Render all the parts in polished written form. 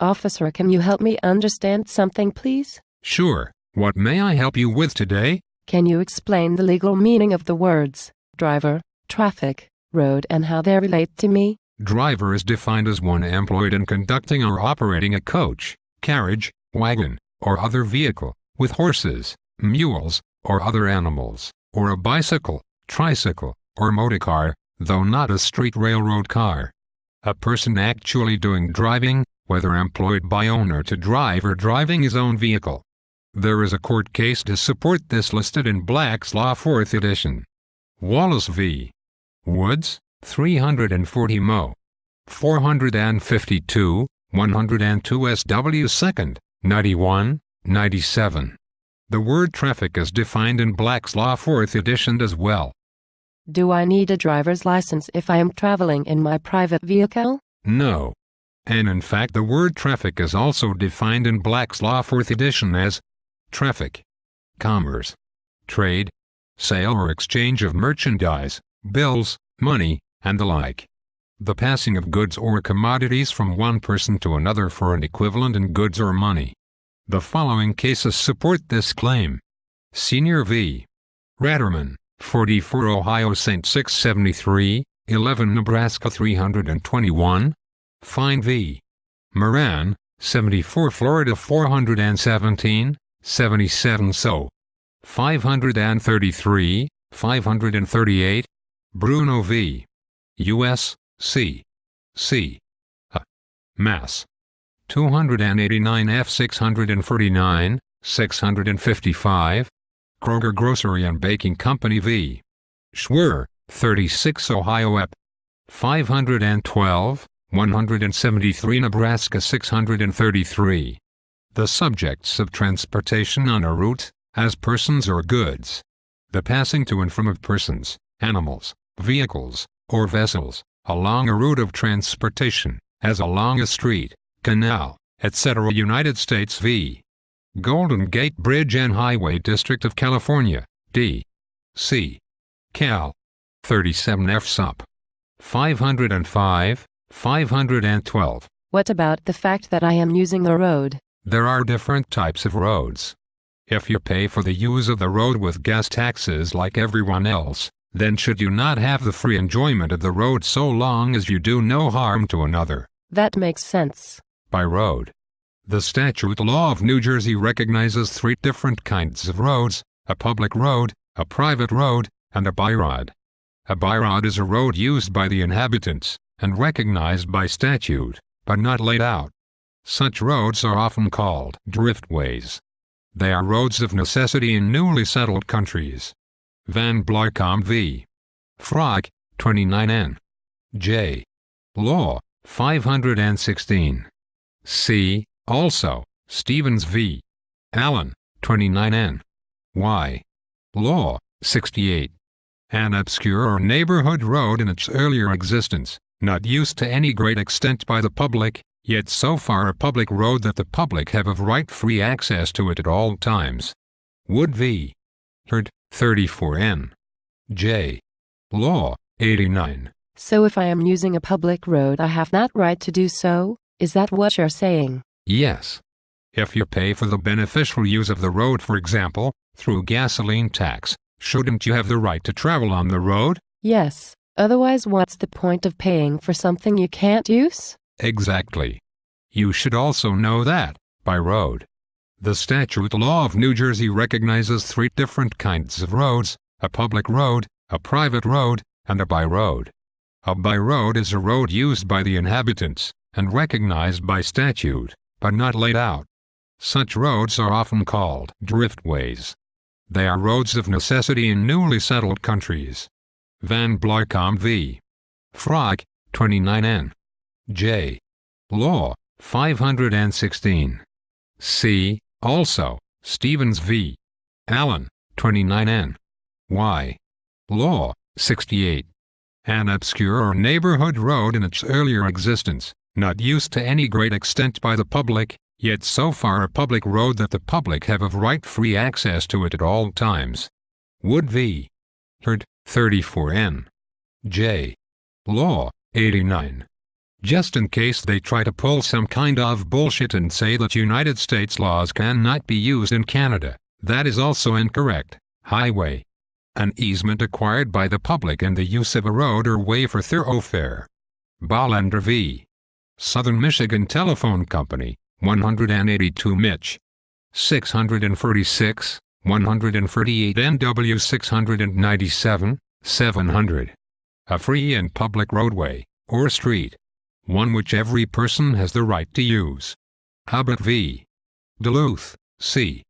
Officer, can you help me understand something, please? Sure. What may I help you with today? Can you explain the legal meaning of the words driver, traffic, road, and how they relate to me? Driver is defined as one employed in conducting or operating a coach, carriage, wagon, or other vehicle, with horses, mules, or other animals, or a bicycle, tricycle, or motorcar, though not a street railroad car. A person actually doing driving, whether employed by owner to drive or driving his own vehicle. There is a court case to support this listed in Black's Law 4th edition. Wallace v. Woods, 340 Mo. 452, 102 SW 2nd, 91, 97. The word traffic is defined in Black's Law 4th edition as well. Do I need a driver's license if I am traveling in my private vehicle? No. And in fact the word traffic is also defined in Black's Law 4th edition as traffic, commerce, trade, sale or exchange of merchandise, bills, money, and the like. The passing of goods or commodities from one person to another for an equivalent in goods or money. The following cases support this claim. Senior v. Ratterman, 44 Ohio St. 673, 11 Nebraska 321. Fine v. Moran, 74 Florida 417, 77 So. 533, 538. Bruno v. U.S. C. C. Mass. 289 F 649, 655. Kroger Grocery and Baking Company v. Schwer, 36 Ohio Ep. 512, 173 Nebraska 633. The subjects of transportation on a route, as persons or goods. The passing to and from of persons, animals, vehicles, or vessels, along a route of transportation, as along a street, canal, etc. United States v. Golden Gate Bridge and Highway District of California, D. C. Cal. 37 F. Sup. 505, 512. What about the fact that I am using the road? There are different types of roads. If you pay for the use of the road with gas taxes like everyone else, then should you not have the free enjoyment of the road so long as you do no harm to another? That makes sense. By road. The statute law of New Jersey recognizes three different kinds of roads: a public road, a private road, and a byroad. A byroad is a road used by the inhabitants, and recognized by statute, but not laid out. Such roads are often called driftways. They are roads of necessity in newly settled countries. Van Blarcom v. Frog, 29 N. J. Law, 516. C. Also, Stevens v. Allen, 29 N. Y. Law, 68. An obscure or neighborhood road in its earlier existence, not used to any great extent by the public, yet so far a public road that the public have of right free access to it at all times. Wood v. Herd, 34 N. J. Law, 89. So if I am using a public road I have that right to do so? Is that what you're saying? Yes. If you pay for the beneficial use of the road, for example, through gasoline tax, shouldn't you have the right to travel on the road? Yes. Otherwise, what's the point of paying for something you can't use? Exactly. You should also know that, by road. The statute law of New Jersey recognizes three different kinds of roads: a public road, a private road, and a byroad. A byroad is a road used by the inhabitants, and recognized by statute, but not laid out. Such roads are often called driftways. They are roads of necessity in newly settled countries. Van Blarcom v. Frog, 29 N. J. Law, 516. C. Also, Stevens v. Allen, 29 N. Y. Law, 68. An obscure or neighborhood road in its earlier existence, not used to any great extent by the public, yet so far a public road that the public have of right free access to it at all times. Wood v. Herd, 34 N. J. Law, 89. just in case they try to pull some kind of bullshit and say that United States laws cannot be used in Canada. That is also incorrect. Highway. An easement acquired by the public in the use of a road or way for thoroughfare. Bollander v. Southern Michigan Telephone Company, 182 Mich. 646, 148 NW 697, 700. A free and public roadway, or street. One which every person has the right to use. Hubbard v. Duluth, C.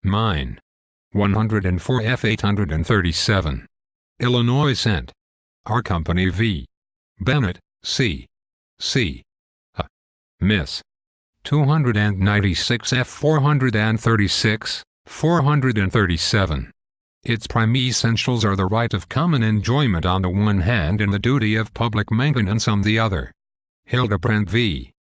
Mine. 104 F 837. Illinois Cent. R Company v. Bennett, C. Miss. 296 F 436, 437. Its prime essentials are the right of common enjoyment on the one hand and the duty of public maintenance on the other. Hildebrand v.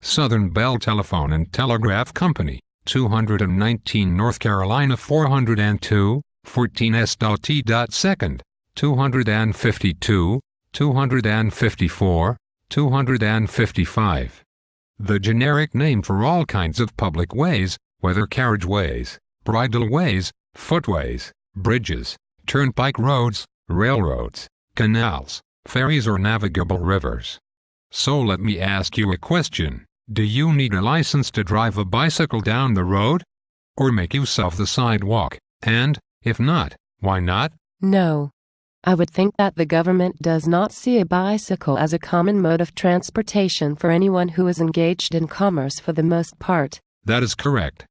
Southern Bell Telephone and Telegraph Company, 219 North Carolina 402, 14 S.T.2nd, 252, 254, 255. The generic name for all kinds of public ways, whether carriageways, bridleways, footways, bridges, turnpike roads, railroads, canals, ferries or navigable rivers. So let me ask you a question. Do you need a license to drive a bicycle down the road? Or make use of the sidewalk? And, if not, why not? No. I would think that the government does not see a bicycle as a common mode of transportation for anyone who is engaged in commerce for the most part. That is correct.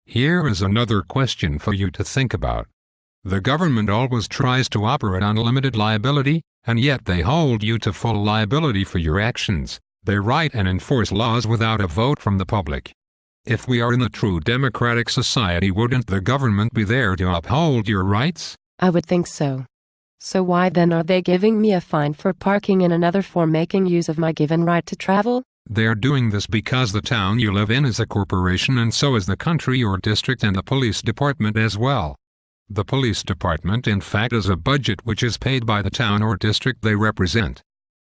Here is another question for you to think about. The government always tries to operate on limited liability, and yet they hold you to full liability for your actions. They write and enforce laws without a vote from the public. If we are in a true democratic society, wouldn't the government be there to uphold your rights? I would think so. So why then are they giving me a fine for parking and another for making use of my given right to travel? They are doing this because the town you live in is a corporation, and so is the country or district and the police department as well. The police department in fact is a budget which is paid by the town or district they represent.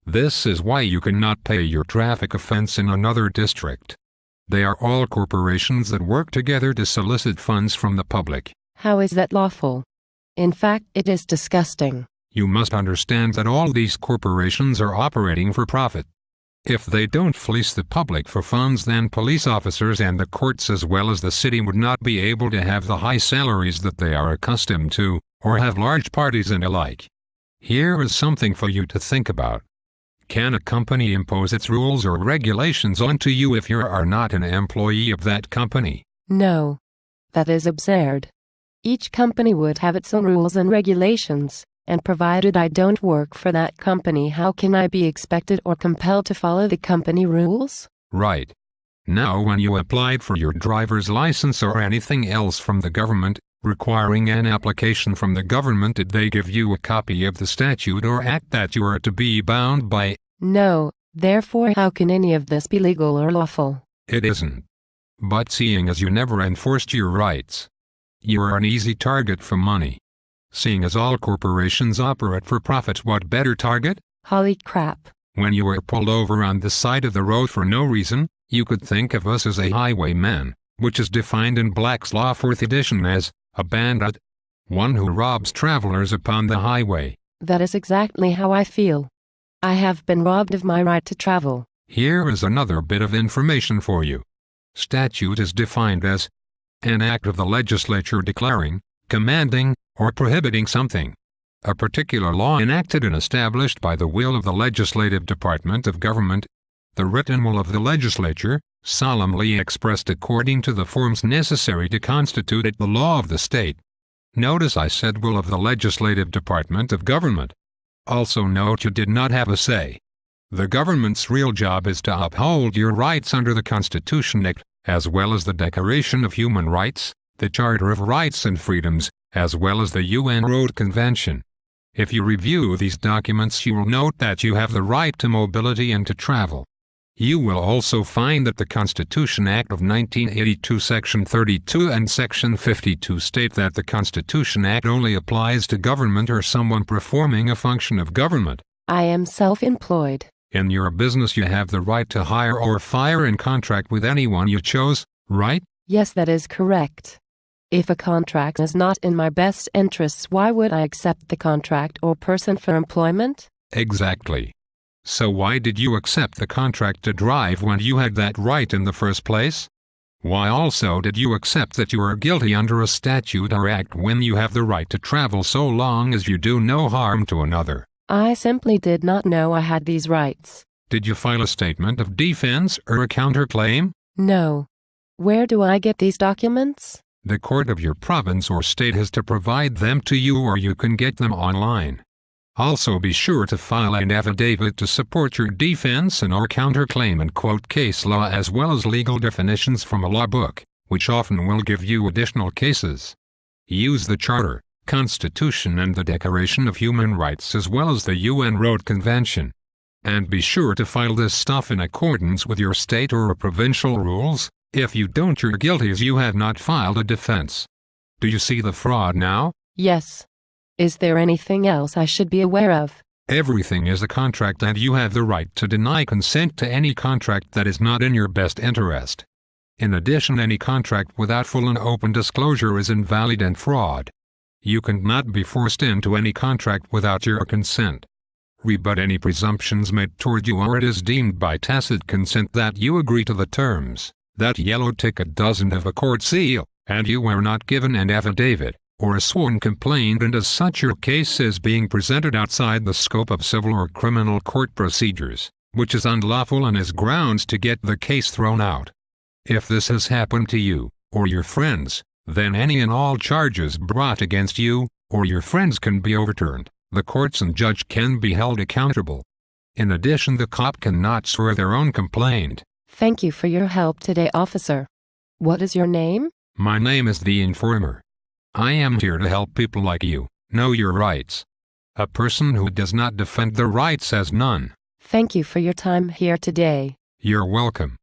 This is why you cannot pay your traffic offense in another district. They are all corporations that work together to solicit funds from the public. How is that lawful? In fact, it is disgusting. You must understand that all these corporations are operating for profit. If they don't fleece the public for funds, then police officers and the courts as well as the city would not be able to have the high salaries that they are accustomed to, or have large parties and alike. Here is something for you to think about. Can a company impose its rules or regulations onto you if you are not an employee of that company? No. That is absurd. Each company would have its own rules and regulations, and provided I don't work for that company, how can I be expected or compelled to follow the company rules? Right. Now when you applied for your driver's license or anything else from the government, requiring an application from the government, did they give you a copy of the statute or act that you are to be bound by? No, therefore how can any of this be legal or lawful? It isn't. But seeing as you never enforced your rights, you are an easy target for money. Seeing as all corporations operate for profit, what better target? Holy crap. When you were pulled over on the side of the road for no reason, you could think of us as a highwayman, which is defined in Black's Law 4th edition as a bandit, one who robs travelers upon the highway. That is exactly how I feel. I have been robbed of my right to travel. Here is another bit of information for you. Statute is defined as an act of the legislature declaring, commanding, or prohibiting something. A particular law enacted and established by the will of the legislative department of government, the written will of the legislature, solemnly expressed according to the forms necessary to constitute it the law of the state. Notice I said will of the legislative department of government. Also note you did not have a say. The government's real job is to uphold your rights under the Constitution Act, as well as the Declaration of Human Rights, the Charter of Rights and Freedoms, as well as the UN Road Convention. If you review these documents, you will note that you have the right to mobility and to travel. You will also find that the Constitution Act of 1982 Section 32 and Section 52 state that the Constitution Act only applies to government or someone performing a function of government. I am self-employed. In your business you have the right to hire or fire and contract with anyone you chose, right? Yes, that is correct. If a contract is not in my best interests, why would I accept the contract or person for employment? Exactly. So why did you accept the contract to drive when you had that right in the first place? Why also did you accept that you are guilty under a statute or act when you have the right to travel so long as you do no harm to another? I simply did not know I had these rights. Did you file a statement of defense or a counterclaim? No. Where do I get these documents? The court of your province or state has to provide them to you, or you can get them online. Also be sure to file an affidavit to support your defense and or counterclaim and quote case law as well as legal definitions from a law book, which often will give you additional cases. Use the Charter, Constitution and the Declaration of Human Rights as well as the UN Road Convention. And be sure to file this stuff in accordance with your state or provincial rules. If you don't, you're guilty as you have not filed a defense. Do you see the fraud now? Yes. Is there anything else I should be aware of? Everything is a contract and you have the right to deny consent to any contract that is not in your best interest. In addition, any contract without full and open disclosure is invalid and fraud. You cannot be forced into any contract without your consent. Rebut any presumptions made toward you, or it is deemed by tacit consent that you agree to the terms. That yellow ticket doesn't have a court seal, and you are not given an affidavit or a sworn complaint, and as such your case is being presented outside the scope of civil or criminal court procedures, which is unlawful and is grounds to get the case thrown out. If this has happened to you, or your friends, then any and all charges brought against you, or your friends can be overturned. The courts and judge can be held accountable. In addition, the cop cannot swear their own complaint. Thank you for your help today, officer. What is your name? My name is the Informer. I am here to help people like you know your rights. A person who does not defend their rights has none. Thank you for your time here today. You're welcome.